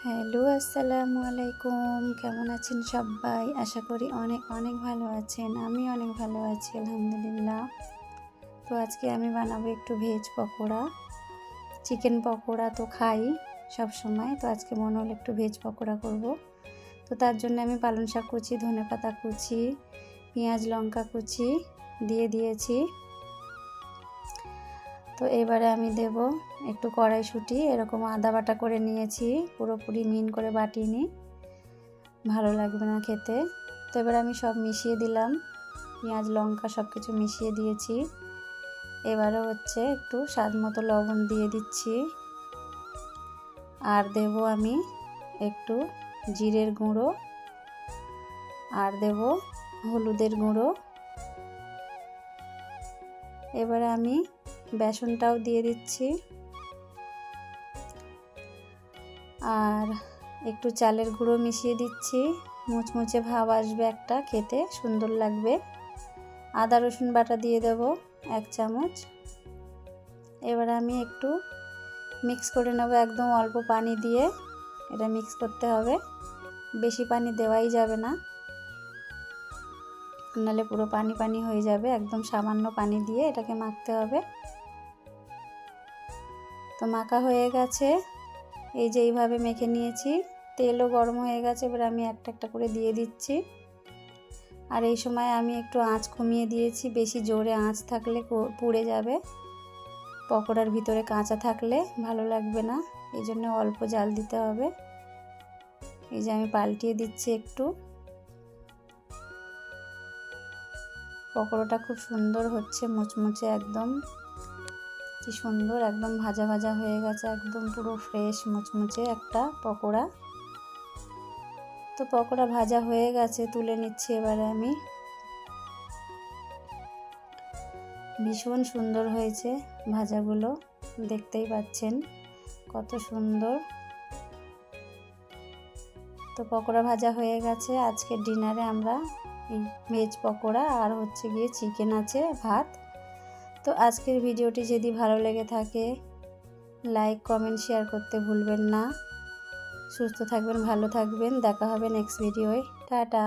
Hello, আসসালামু আলাইকুম। কেমন আছেন সবাই? আশা করি অনেক অনেক ভালো আছেন। আমি অনেক ভালো আছি আলহামদুলিল্লাহ। তো আজকে আমি বানাবো একটু ভেজ পকোড়া। চিকেন পকোড়া তো খাই সব সময়, তো আজকে মনে হলো একটু ভেজ পকোড়া করব। তো তার জন্য আমি পালং শাক কুচি, ধনেপাতা কুচি, পেঁয়াজ লঙ্কা কুচি দিয়ে দিয়েছি। তো এবারে আমি দেব একটু কড়াইশুঁটি, এরকম আদা বাটা করে নিয়েছি, পুরোপুরি মিন করে বাটিনি, ভালো লাগবে না খেতে। তো এবার আমি সব মিশিয়ে দিলাম, পেঁয়াজ লঙ্কা সব কিছু মিশিয়ে দিয়েছি। এবারে হচ্ছে একটু স্বাদ মতো লবণ দিয়ে দিচ্ছি, আর দেব আমি একটু জিরের গুঁড়ো, আর দেব হলুদের গুঁড়ো। এবারে আমি বেসনটাও দিয়ে দিচ্ছি, আর একটু চালের গুঁড়ো মিশিয়ে দিচ্ছি। মুচমুচে ভাব আসবে, একটা খেতে সুন্দর লাগবে। আদা রসুন বাটা দিয়ে দেব 1 চামচ। এবার আমি একটু মিক্স করে নেব, একদম অল্প পানি দিয়ে এটা মিক্স করতে হবে। বেশি পানি দেওয়াই যাবে না, নাহলে পুরো পানি পানি হয়ে যাবে। একদম সামান্য পানি দিয়ে এটাকে মাখতে হবে। তো মাখা হয়ে গেছে, এই যে এইভাবে মেখে নিয়েছি। তেলও গরম হয়ে গেছে, এবার আমি একটা একটা করে দিয়ে দিচ্ছি। আর এই সময় আমি একটু আঁচ কমিয়ে দিয়েছি, বেশি জোরে আঁচ থাকলে পুড়ে যাবে। পকোড়ার ভিতরে কাঁচা থাকলে ভালো লাগবে না, এই জন্য অল্প জাল দিতে হবে। এই যে আমি পাল্টিয়ে দিচ্ছি একটু। পকোড়াটা খুব সুন্দর হচ্ছে, মুচমুচে একদম, কি সুন্দর একদম ভাজা ভাজা হয়ে গেছে, একদম পুরো ফ্রেশ মুচমুচে একটা পকোড়া। তো পকোড়া ভাজা হয়ে গেছে, তুলে নিচ্ছি এবারে আমি। ভীষণ সুন্দর হয়েছে ভাজাগুলো, দেখতেই পাচ্ছেন কত সুন্দর। তো পকোড়া ভাজা হয়ে গেছে। আজকে ডিনারে আমরা ভেজ পকোড়া আর হচ্ছে গিয়ে চিকেন আছে, ভাত। তো আজকের ভিডিওটি যদি ভালো লেগে থাকে, লাইক কমেন্ট শেয়ার করতে ভুলবেন না। সুস্থ থাকবেন, ভালো থাকবেন, দেখা হবে নেক্সট ভিডিওয়। টাটা।